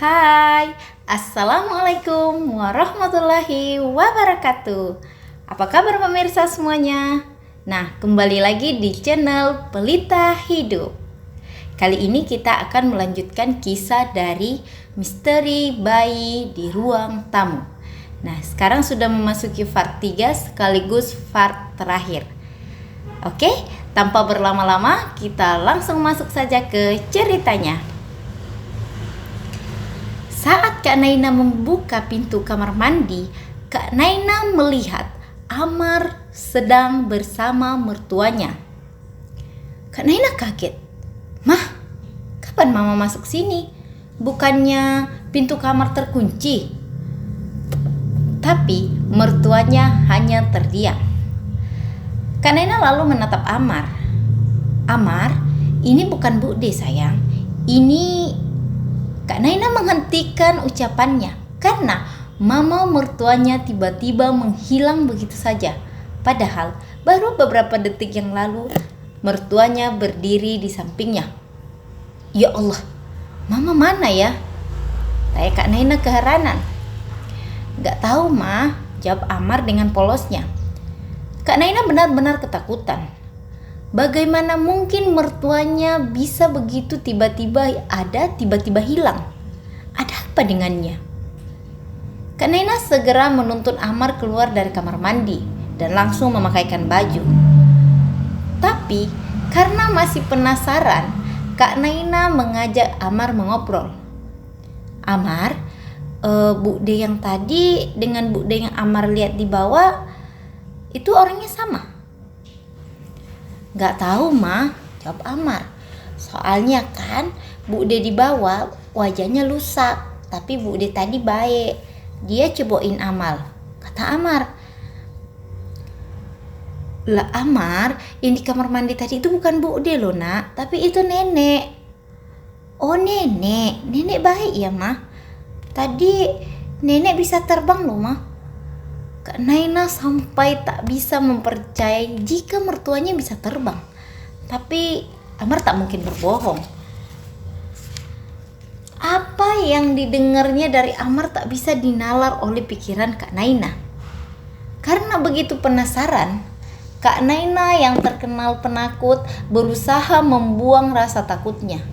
Hai, Assalamualaikum warahmatullahi wabarakatuh. Apa kabar pemirsa semuanya? Nah, kembali lagi di channel Pelita Hidup. Kali ini kita akan melanjutkan kisah dari misteri bayi di ruang tamu. Nah, sekarang sudah memasuki part 3 sekaligus part terakhir. Oke, tanpa berlama-lama kita langsung masuk saja ke ceritanya. Saat Kak Naina membuka pintu kamar mandi, Kak Naina melihat Amar sedang bersama mertuanya. Kak Naina kaget. "Mah, kapan mama masuk sini? Bukannya pintu kamar terkunci?" Tapi mertuanya hanya terdiam. Kak Naina lalu menatap Amar. "Amar, ini bukan Bude sayang. Ini..." Kak Naina menghentikan ucapannya karena mama mertuanya tiba-tiba menghilang begitu saja. Padahal baru beberapa detik yang lalu mertuanya berdiri di sampingnya. "Ya Allah, mama mana ya?" tanya Kak Naina keheranan. "Gak tahu Ma," jawab Amar dengan polosnya. Kak Naina benar-benar ketakutan. Bagaimana mungkin mertuanya bisa begitu tiba-tiba ada, tiba-tiba hilang? Ada apa dengannya? Kak Naina segera menuntun Amar keluar dari kamar mandi dan langsung memakaikan baju. Tapi karena masih penasaran, Kak Naina mengajak Amar mengobrol. "Amar, Bude yang tadi dengan Bude yang Amar lihat di bawah itu orangnya sama?" "Gak tahu Ma," jawab Amar. "Soalnya kan Bude di bawah wajahnya lusak, tapi Bude tadi baik. Dia cobain Amal," kata Amar. "Lah Amar, yang di kamar mandi tadi itu bukan Bude loh nak, tapi itu nenek." "Oh nenek, nenek baik ya Ma. Tadi nenek bisa terbang loh Ma." Kak Naina sampai tak bisa mempercayai jika mertuanya bisa terbang. Tapi Amar tak mungkin berbohong. Apa yang didengarnya dari Amar tak bisa dinalar oleh pikiran Kak Naina. Karena begitu penasaran, Kak Naina yang terkenal penakut berusaha membuang rasa takutnya.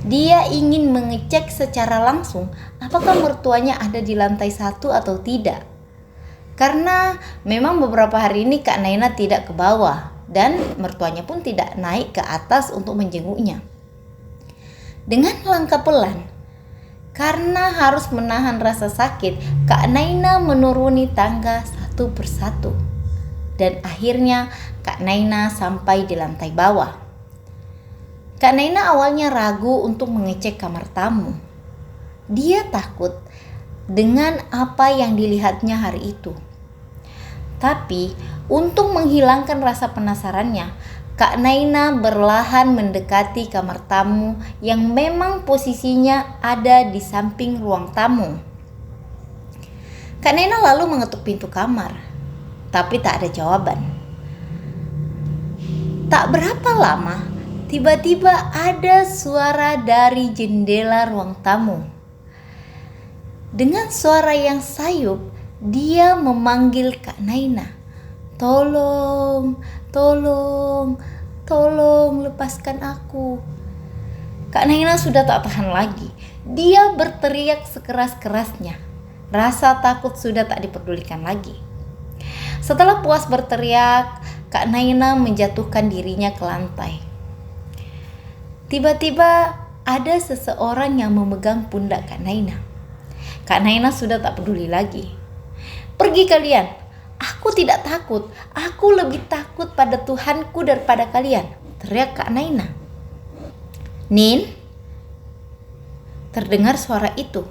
Dia ingin mengecek secara langsung apakah mertuanya ada di lantai 1 atau tidak. Karena memang beberapa hari ini Kak Naina tidak ke bawah dan mertuanya pun tidak naik ke atas untuk menjenguknya. Dengan langkah pelan, karena harus menahan rasa sakit, Kak Naina menuruni tangga satu persatu. Dan akhirnya Kak Naina sampai di lantai bawah. Kak Naina awalnya ragu untuk mengecek kamar tamu. Dia takut dengan apa yang dilihatnya hari itu. Tapi untuk menghilangkan rasa penasarannya, Kak Naina berlahan mendekati kamar tamu yang memang posisinya ada di samping ruang tamu. Kak Naina lalu mengetuk pintu kamar, tapi tak ada jawaban. Tak berapa lama, tiba-tiba ada suara dari jendela ruang tamu. Dengan suara yang sayup, dia memanggil Kak Naina. "Tolong, tolong, tolong lepaskan aku." Kak Naina sudah tak tahan lagi. Dia berteriak sekeras-kerasnya. Rasa takut sudah tak diperdulikan lagi. Setelah puas berteriak, Kak Naina menjatuhkan dirinya ke lantai. Tiba-tiba ada seseorang yang memegang pundak Kak Naina. Kak Naina sudah tak peduli lagi. "Pergi kalian, aku tidak takut. Aku lebih takut pada Tuhanku daripada kalian," teriak Kak Naina. "Nin?" terdengar suara itu.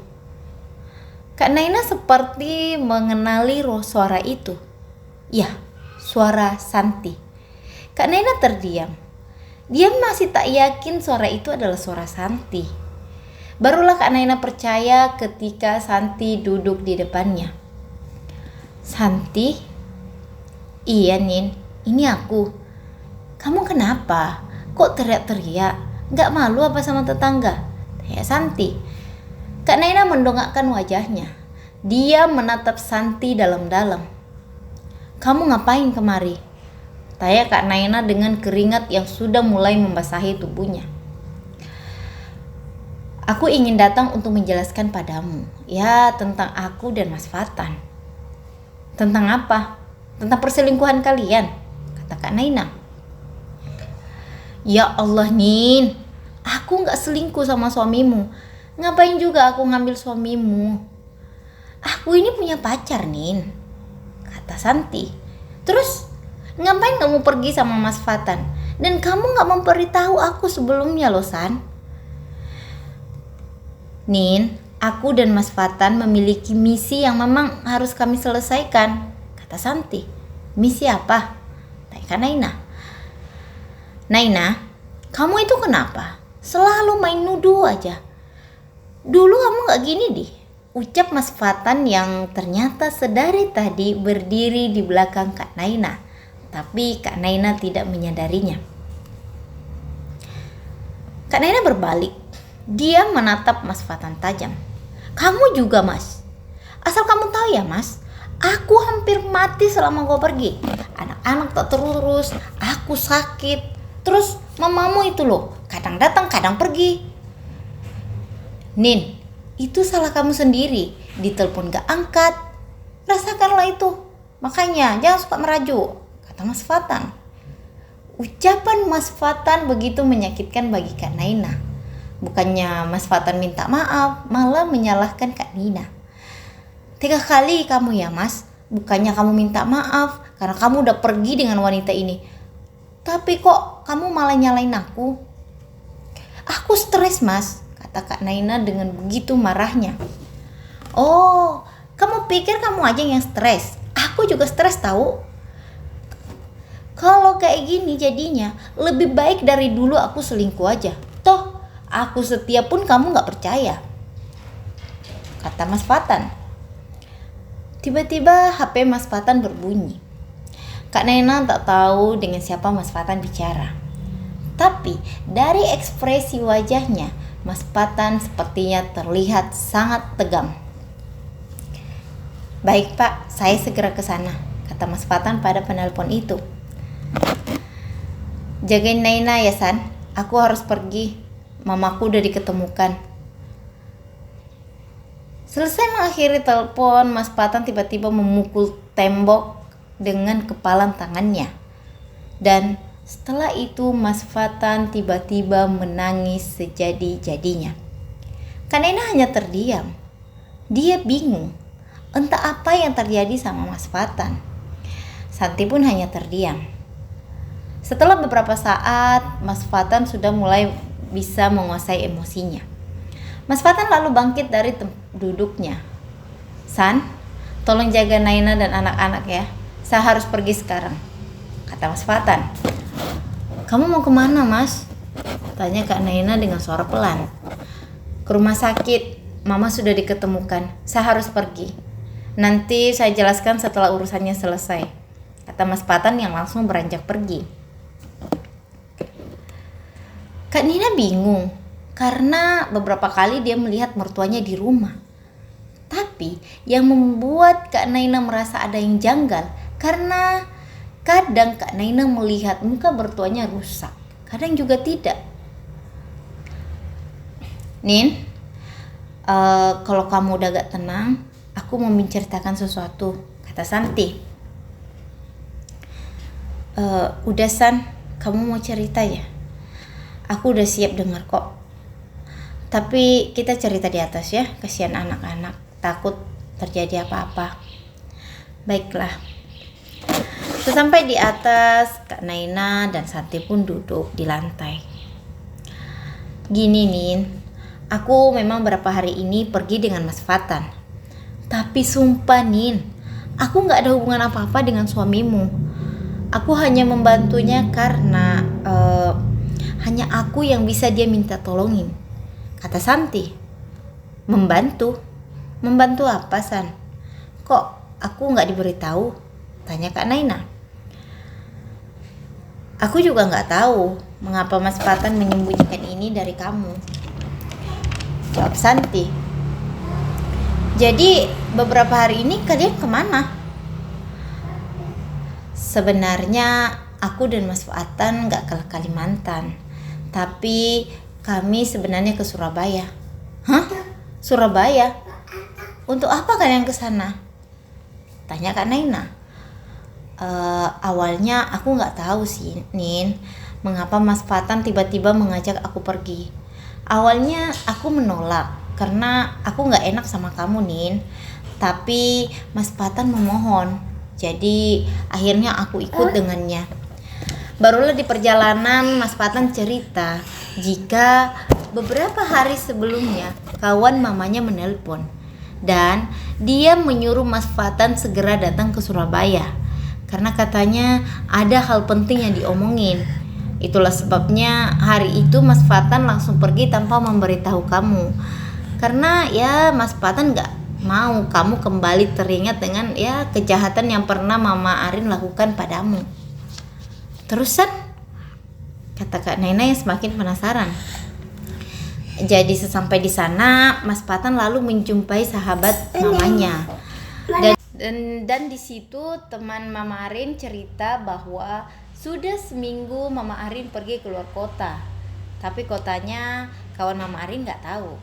Kak Naina seperti mengenali suara itu. Ya, suara Santi. Kak Naina terdiam. Dia masih tak yakin suara itu adalah suara Santi. Barulah Kak Naina percaya ketika Santi duduk di depannya. "Santi?" "Iya Nin, ini aku." "Kamu kenapa? Kok teriak-teriak? Gak malu apa sama tetangga?" tanya Santi. Kak Naina mendongakkan wajahnya. Dia menatap Santi dalam-dalam. "Kamu ngapain kemari?" tanya Kak Naina dengan keringat yang sudah mulai membasahi tubuhnya. "Aku ingin datang untuk menjelaskan padamu, ya tentang aku dan Mas Fatan." "Tentang apa?" "Tentang perselingkuhan kalian," kata Kak Naina. "Ya Allah Nin, aku gak selingkuh sama suamimu. Ngapain juga aku ngambil suamimu? Aku ini punya pacar Nin," kata Santi. "Terus ngapain kamu pergi sama Mas Fatan? Dan kamu gak memberitahu aku sebelumnya loh San." "Nin, aku dan Mas Fatan memiliki misi yang memang harus kami selesaikan," kata Santi. "Misi apa?" tanya Naina. "Naina, kamu itu kenapa? Selalu main nuduh aja. Dulu kamu gak gini deh," ucap Mas Fatan yang ternyata sedari tadi berdiri di belakang Kak Naina. Tapi Kak Naina tidak menyadarinya. Kak Naina berbalik. Dia menatap Mas Fatan tajam. "Kamu juga Mas. Asal kamu tahu ya Mas, aku hampir mati selama kau pergi. Anak-anak tak terurus, aku sakit. Terus mamamu itu loh, kadang datang kadang pergi." "Nin, itu salah kamu sendiri. Ditelepon gak angkat. Rasakanlah itu. Makanya jangan suka merajuk," kata Mas Fatan. Ucapan Mas Fatan begitu menyakitkan bagi Kak Naina. Bukannya Mas Fatan minta maaf, malah menyalahkan Kak Naina. "Tiga kali kamu ya Mas. Bukannya kamu minta maaf karena kamu udah pergi dengan wanita ini. Tapi kok kamu malah nyalain aku?" "Aku stres Mas," kata Kak Naina dengan begitu marahnya. "Oh, kamu pikir kamu aja yang stres? Aku juga stres tahu. Kalau kayak gini jadinya lebih baik dari dulu aku selingkuh aja. Toh aku setia pun kamu gak percaya," kata Mas Fatan. Tiba-tiba HP Mas Fatan berbunyi. Kak Naina tak tahu dengan siapa Mas Fatan bicara. Tapi dari ekspresi wajahnya, Mas Fatan sepertinya terlihat sangat tegang. "Baik Pak, saya segera ke sana," kata Mas Fatan pada penelpon itu. "Jagain Naina ya San, aku harus pergi. Mamaku udah diketemukan." Selesai mengakhiri telepon, Mas Fatan tiba-tiba memukul tembok dengan kepalan tangannya. Dan setelah itu Mas Fatan tiba-tiba menangis sejadi-jadinya. Kak Naina hanya terdiam. Dia bingung, entah apa yang terjadi sama Mas Fatan. Santi pun hanya terdiam. Setelah beberapa saat, Mas Fatan sudah mulai bisa menguasai emosinya. Mas Fatan lalu bangkit dari duduknya. "San, tolong jaga Naina dan anak-anak ya. Saya harus pergi sekarang," kata Mas Fatan. "Kamu mau kemana Mas?" tanya Kak Naina dengan suara pelan. "Ke rumah sakit, Mama sudah diketemukan. Saya harus pergi. Nanti saya jelaskan setelah urusannya selesai," kata Mas Fatan yang langsung beranjak pergi. Kak Nina bingung karena beberapa kali dia melihat mertuanya di rumah. Tapi yang membuat Kak Naina merasa ada yang janggal karena kadang Kak Naina melihat muka mertuanya rusak, kadang juga tidak. "Nin, kalau kamu udah gak tenang, aku mau menceritakan sesuatu," kata Santi. Udah San, kamu mau cerita ya? Aku udah siap dengar kok. Tapi kita cerita di atas ya, kasihan anak-anak, takut terjadi apa-apa. Baiklah. Sesampai di atas, Kak Naina dan Santi pun duduk di lantai. "Gini Nin, aku memang beberapa hari ini pergi dengan Mas Fatan. Tapi sumpah Nin, aku gak ada hubungan apa-apa dengan suamimu. Aku hanya membantunya karena hanya aku yang bisa dia minta tolongin," kata Santi. "Membantu? Membantu apa San? Kok aku gak diberitahu?" tanya Kak Naina. "Aku juga gak tahu mengapa Mas Fatan menyembunyikan ini dari kamu," jawab Santi. Jadi beberapa hari ini kalian kemana? Sebenarnya aku dan Mas Fatan gak ke Kalimantan, tapi kami sebenarnya ke Surabaya. Hah? Surabaya? Untuk apa kalian ke sana? Tanya Kak Naina. Awalnya aku nggak tahu sih, Nin, mengapa Mas Fatan tiba-tiba mengajak aku pergi. Awalnya aku menolak karena aku nggak enak sama kamu, Nin. Tapi Mas Fatan memohon, jadi akhirnya aku ikut dengannya. Barulah di perjalanan Mas Fatan cerita jika beberapa hari sebelumnya kawan mamanya menelpon dan dia menyuruh Mas Fatan segera datang ke Surabaya karena katanya ada hal penting yang diomongin. Itulah sebabnya hari itu Mas Fatan langsung pergi tanpa memberitahu kamu. Karena ya Mas Fatan gak mau kamu kembali teringat dengan ya kejahatan yang pernah Mama Arin lakukan padamu. Terusan? Kata Kak Naina yang semakin penasaran. Jadi sesampai di sana, Mas Fatan lalu menjumpai sahabat mamanya. Dan di situ teman Mama Arin cerita bahwa sudah seminggu Mama Arin pergi keluar kota. Tapi kotanya kawan Mama Arin nggak tahu.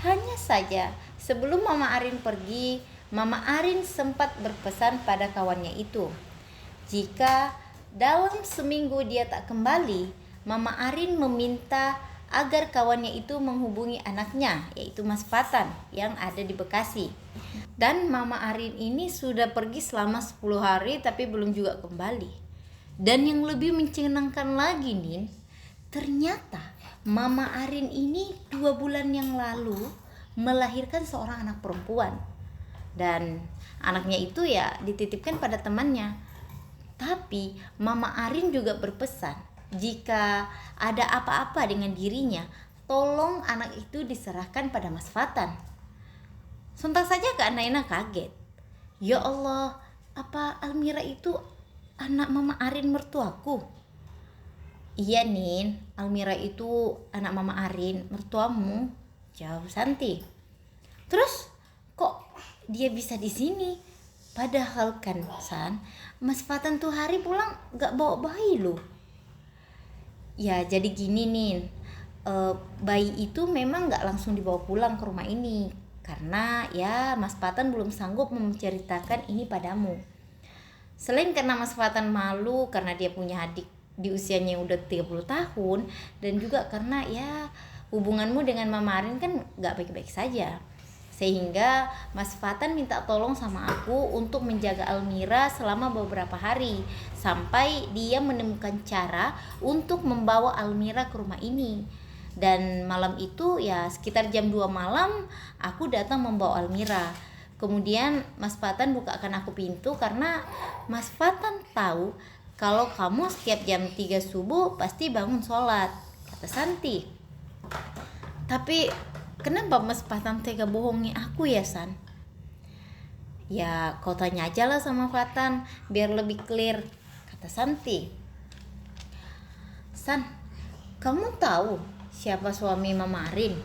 Hanya saja sebelum Mama Arin pergi, Mama Arin sempat berpesan pada kawannya itu. Jika dalam seminggu dia tak kembali, Mama Arin meminta agar kawannya itu menghubungi anaknya, yaitu Mas Fatan yang ada di Bekasi. Dan Mama Arin ini sudah pergi selama 10 hari tapi belum juga kembali. Dan yang lebih menyenangkan lagi, Nin, ternyata Mama Arin ini 2 bulan yang lalu melahirkan seorang anak perempuan. Dan anaknya itu ya dititipkan pada temannya. Tapi Mama Arin juga berpesan, jika ada apa-apa dengan dirinya, tolong anak itu diserahkan pada Mas Fatan. Sontak saja Kak Naina kaget. Ya Allah, apa Almira itu anak Mama Arin mertuaku? Iya, Nin, Almira itu anak Mama Arin, mertuamu, jawab Santi. Terus kok dia bisa di sini? Padahal kan, San, Mas Fatan tuh hari pulang gak bawa bayi loh. Ya jadi gini nih, bayi itu memang gak langsung dibawa pulang ke rumah ini karena ya Mas Fatan belum sanggup menceritakan ini padamu. Selain karena Mas Fatan malu karena dia punya adik di usianya yang udah 30 tahun, dan juga karena ya hubunganmu dengan Mama Arin kan gak baik-baik saja. Sehingga Mas Fatan minta tolong sama aku untuk menjaga Almira selama beberapa hari sampai dia menemukan cara untuk membawa Almira ke rumah ini. Dan malam itu ya sekitar jam 2 malam aku datang membawa Almira. Kemudian Mas Fatan bukakan aku pintu karena Mas Fatan tahu kalau kamu setiap jam 3 subuh pasti bangun sholat, kata Santi. Tapi kenapa Mas Fatan tega bohongi aku ya, San? Ya kau tanya aja lah sama Fatan biar lebih clear, kata Santi. San, kamu tahu siapa suami Mama Arin?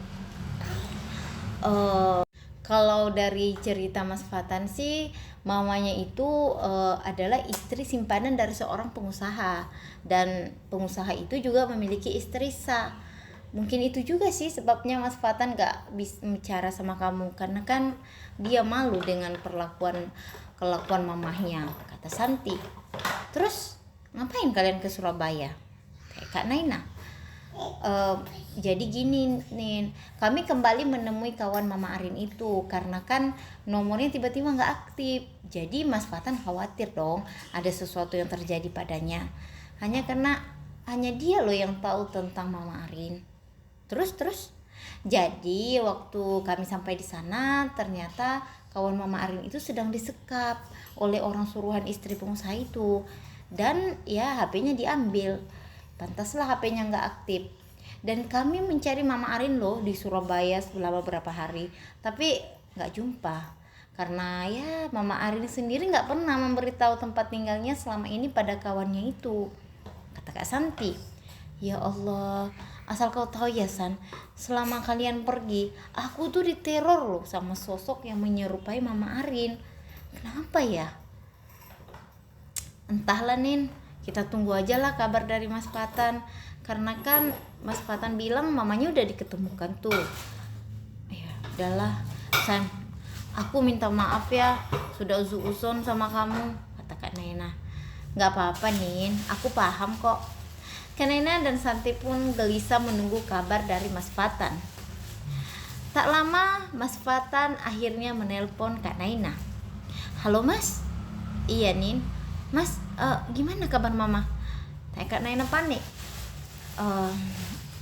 Kalau dari cerita Mas Fatan sih, mamanya itu adalah istri simpanan dari seorang pengusaha, dan pengusaha itu juga memiliki istri sah. Mungkin itu juga sih sebabnya Mas Fatan gak bisa bicara sama kamu, karena kan dia malu dengan kelakuan mamahnya, kata Santi. Terus ngapain kalian ke Surabaya? Kayak Kak Naina. Jadi gini nih, kami kembali menemui kawan Mama Arin itu karena kan nomornya tiba-tiba gak aktif. Jadi Mas Fatan khawatir dong ada sesuatu yang terjadi padanya, hanya dia loh yang tahu tentang Mama Arin. Terus jadi waktu kami sampai di sana, ternyata kawan Mama Arin itu sedang disekap oleh orang suruhan istri pengusaha itu, dan ya HP-nya diambil. Pantaslah HP-nya nggak aktif. Dan kami mencari Mama Arin loh di Surabaya selama beberapa hari, tapi nggak jumpa. Karena ya Mama Arin sendiri nggak pernah memberitahu tempat tinggalnya selama ini pada kawannya itu, kata Kak Santi. Ya Allah, Asal kau tahu ya San, selama kalian pergi, aku tuh diteror loh sama sosok yang menyerupai Mama Arin. Kenapa ya? Entahlah Nin, kita tunggu aja lah kabar dari Mas Fatan. Karena kan Mas Fatan bilang mamanya udah diketemukan tuh. Ya udahlah San, aku minta maaf ya sudah uzon sama kamu, kata Kak Naina. Gak apa-apa Nin, aku paham kok. Kak Naina dan Santi pun gelisah menunggu kabar dari Mas Fatan. Tak lama Mas Fatan akhirnya menelpon Kak Naina. Halo Mas. Iya Nin. Mas, gimana kabar Mama? Tanya Kak Naina panik.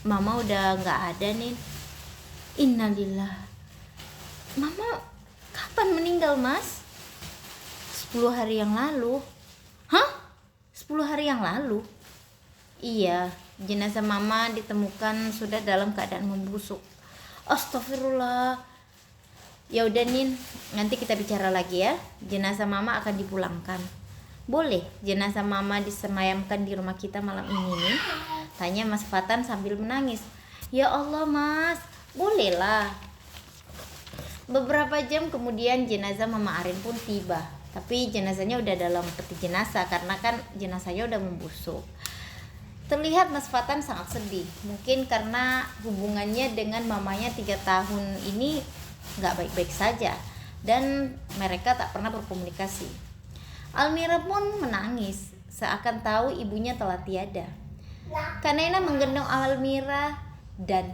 Mama udah gak ada Nin. Innalillah. Mama kapan meninggal Mas? 10 hari yang lalu. Hah? 10 hari yang lalu? Iya, jenazah Mama ditemukan sudah dalam keadaan membusuk. Astagfirullah. Ya udah Nin, nanti kita bicara lagi ya. Jenazah Mama akan dipulangkan. Boleh jenazah Mama disemayamkan di rumah kita malam ini nih? Tanya Mas Fatan sambil menangis. Ya Allah Mas, bolehlah. Beberapa jam kemudian jenazah Mama Arin pun tiba. Tapi jenazahnya udah dalam peti jenazah karena kan jenazahnya udah membusuk. Terlihat Mas Fatan sangat sedih, mungkin karena hubungannya dengan mamanya 3 tahun ini gak baik-baik saja dan mereka tak pernah berkomunikasi. Almira pun menangis, seakan tahu ibunya telah tiada. Kak Naina menggendong Almira dan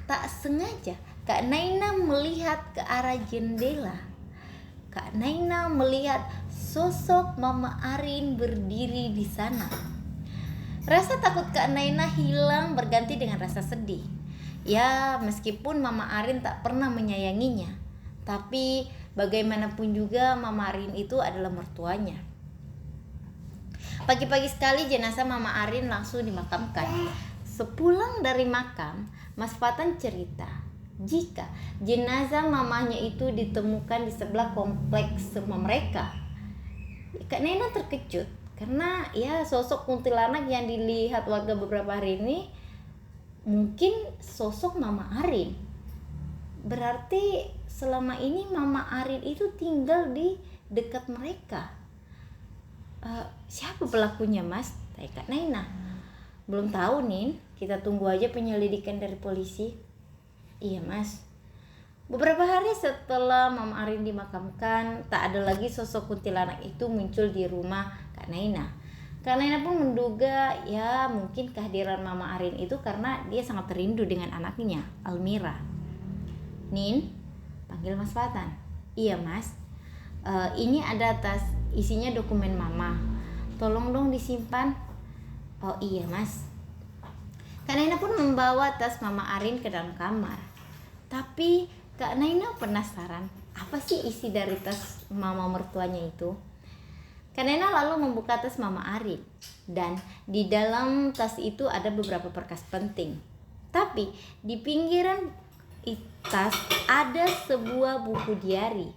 tak sengaja Kak Naina melihat ke arah jendela. Kak Naina melihat sosok Mama Arin berdiri di sana. Rasa takut Kak Naina hilang berganti dengan rasa sedih. Ya, meskipun Mama Arin tak pernah menyayanginya, tapi bagaimanapun juga Mama Arin itu adalah mertuanya. Pagi-pagi sekali jenazah Mama Arin langsung dimakamkan. Sepulang dari makam, Mas Fatan cerita jika jenazah mamanya itu ditemukan di sebelah kompleks rumah mereka. Kak Naina terkejut. Karena ya sosok kuntilanak yang dilihat warga beberapa hari ini mungkin sosok Mama Arin. Berarti selama ini Mama Arin itu tinggal di dekat mereka. Siapa pelakunya Mas? Tanya Kak Naina. Belum tahu Nin, kita tunggu aja penyelidikan dari polisi. Iya Mas. Beberapa hari setelah Mama Arin dimakamkan, tak ada lagi sosok kuntilanak itu muncul di rumah Kak Naina. Kak Naina pun menduga ya mungkin kehadiran Mama Arin itu karena dia sangat rindu dengan anaknya, Almira. Nin, panggil Mas Fatan. Iya Mas, ini ada tas, isinya dokumen Mama. Tolong dong disimpan. Oh iya Mas. Kak Naina pun membawa tas Mama Arin ke dalam kamar. Tapi Kak Naina penasaran, apa sih isi dari tas mama mertuanya itu? Kak Naina lalu membuka tas Mama Arin, dan di dalam tas itu ada beberapa berkas penting. Tapi di pinggiran tas ada sebuah buku diari.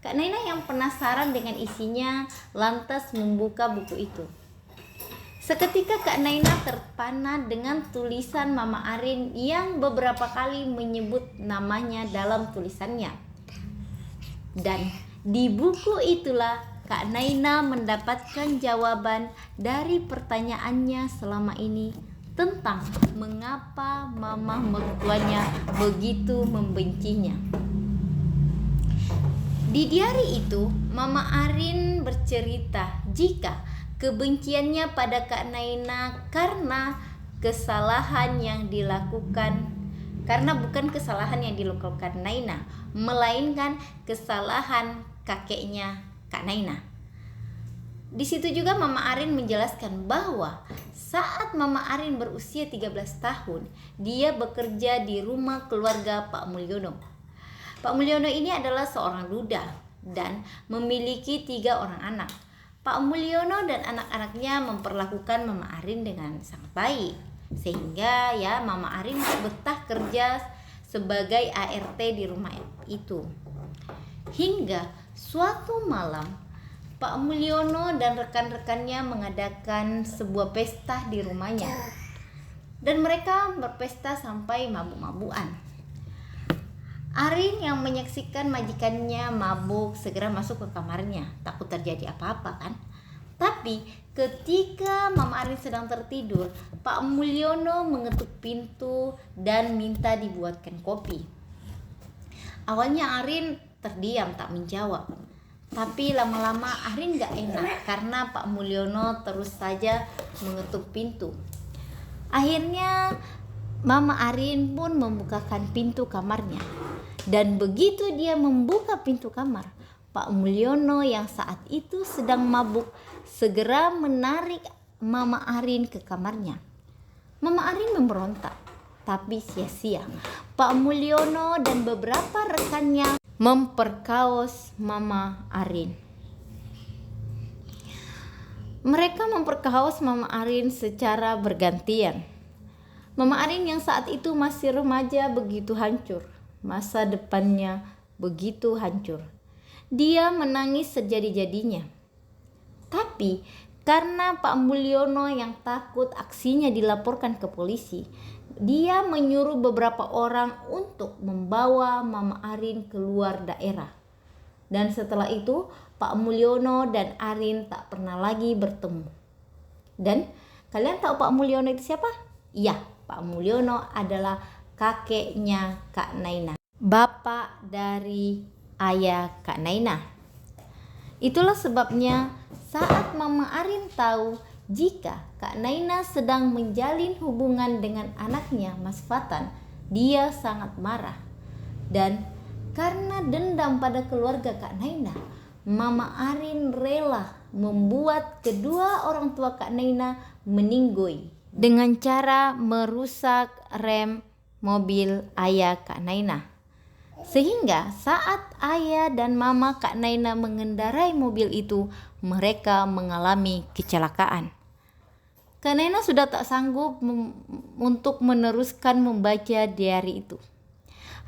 Kak Naina yang penasaran dengan isinya lantas membuka buku itu. Seketika Kak Naina terpana dengan tulisan Mama Arin yang beberapa kali menyebut namanya dalam tulisannya. Dan di buku itulah Kak Naina mendapatkan jawaban dari pertanyaannya selama ini tentang mengapa mama mertuanya begitu membencinya. Di diari itu, Mama Arin bercerita jika kebenciannya pada Kak Naina karena kesalahan yang dilakukan, karena bukan kesalahan yang dilakukan Naina, melainkan kesalahan kakeknya Kak Naina. Di situ juga Mama Arin menjelaskan bahwa saat Mama Arin berusia 13 tahun, dia bekerja di rumah keluarga Pak Mulyono. Pak Mulyono ini adalah seorang duda dan memiliki 3 orang anak. Pak Mulyono dan anak-anaknya memperlakukan Mama Arin dengan sangat baik, sehingga ya Mama Arin betah kerja sebagai ART di rumah itu. Hingga suatu malam Pak Mulyono dan rekan-rekannya mengadakan sebuah pesta di rumahnya. dan mereka berpesta sampai mabuk-mabukan. Arin yang menyaksikan majikannya mabuk segera masuk ke kamarnya, takut terjadi apa-apa kan. Tapi ketika Mama Arin sedang tertidur, Pak Mulyono mengetuk pintu dan minta dibuatkan kopi. Awalnya Arin terdiam tak menjawab. Tapi lama-lama Arin gak enak karena Pak Mulyono terus saja mengetuk pintu. Akhirnya Mama Arin pun membukakan pintu kamarnya. Dan begitu dia membuka pintu kamar, Pak Mulyono yang saat itu sedang mabuk segera menarik Mama Arin ke kamarnya. Mama Arin memberontak, tapi sia-sia. Pak Mulyono dan beberapa rekannya memperkaos Mama Arin. Mereka memperkaos Mama Arin secara bergantian. Mama Arin yang saat itu masih remaja begitu hancur. Masa depannya begitu hancur. Dia menangis sejadi-jadinya. Tapi karena Pak Mulyono yang takut aksinya dilaporkan ke polisi, dia menyuruh beberapa orang untuk membawa Mama Arin keluar daerah. Dan setelah itu Pak Mulyono dan Arin tak pernah lagi bertemu. Dan kalian tahu Pak Mulyono itu siapa? Iya, Pak Mulyono adalah kakeknya Kak Naina, bapak dari ayah Kak Naina. Itulah sebabnya saat Mama Arin tahu jika Kak Naina sedang menjalin hubungan dengan anaknya Mas Fatan, dia sangat marah. Dan karena dendam pada keluarga Kak Naina, Mama Arin rela membuat kedua orang tua Kak Naina meninggoy dengan cara merusak rem mobil ayah Kak Naina. Sehingga saat ayah dan mama Kak Naina mengendarai mobil itu, mereka mengalami kecelakaan. Kak Naina sudah tak sanggup untuk meneruskan membaca diari itu.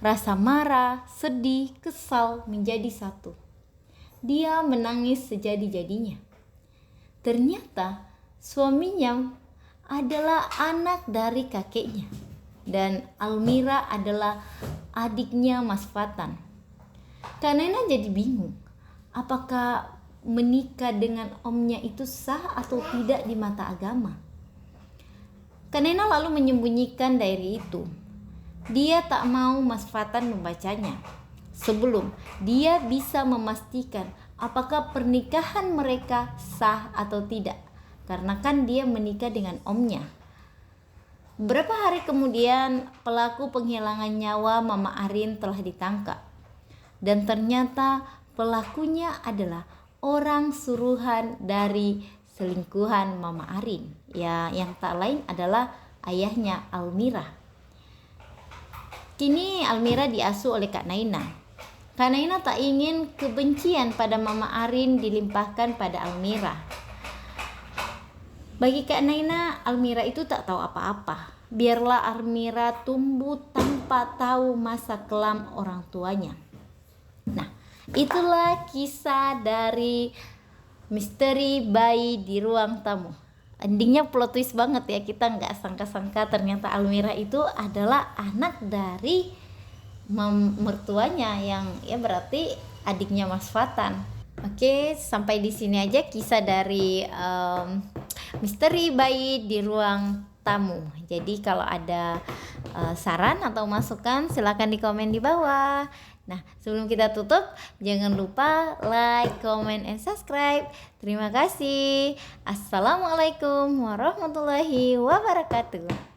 Rasa marah, sedih, kesal menjadi satu. Dia menangis sejadi-jadinya. Ternyata suaminya adalah anak dari kakeknya. Dan Almira adalah adiknya Mas Fatan. Kak Naina jadi bingung, apakah menikah dengan omnya itu sah atau tidak di mata agama. Kak Naina lalu menyembunyikan diary itu. Dia tak mau Mas Fatan membacanya sebelum dia bisa memastikan apakah pernikahan mereka sah atau tidak, karena kan dia menikah dengan omnya. Beberapa hari kemudian, pelaku penghilangan nyawa Mama Arin telah ditangkap. Dan ternyata pelakunya adalah orang suruhan dari selingkuhan Mama Arin. Ya, yang tak lain adalah ayahnya Almira. Kini Almira diasuh oleh Kak Naina. Kak Naina tak ingin kebencian pada Mama Arin dilimpahkan pada Almira. Bagi Kak Naina, Almira itu tak tahu apa-apa. Biarlah Almira tumbuh tanpa tahu masa kelam orang tuanya. Nah, itulah kisah dari misteri bayi di ruang tamu. Endingnya plot twist banget ya, kita nggak sangka-sangka ternyata Almira itu adalah anak dari mertuanya yang ya berarti adiknya Mas Fatan. Oke, sampai di sini aja kisah dari misteri bayi di ruang tamu. Jadi kalau ada saran atau masukan silakan di komen di bawah. Nah, sebelum kita tutup, jangan lupa like, comment, and subscribe. Terima kasih. Assalamualaikum warahmatullahi wabarakatuh.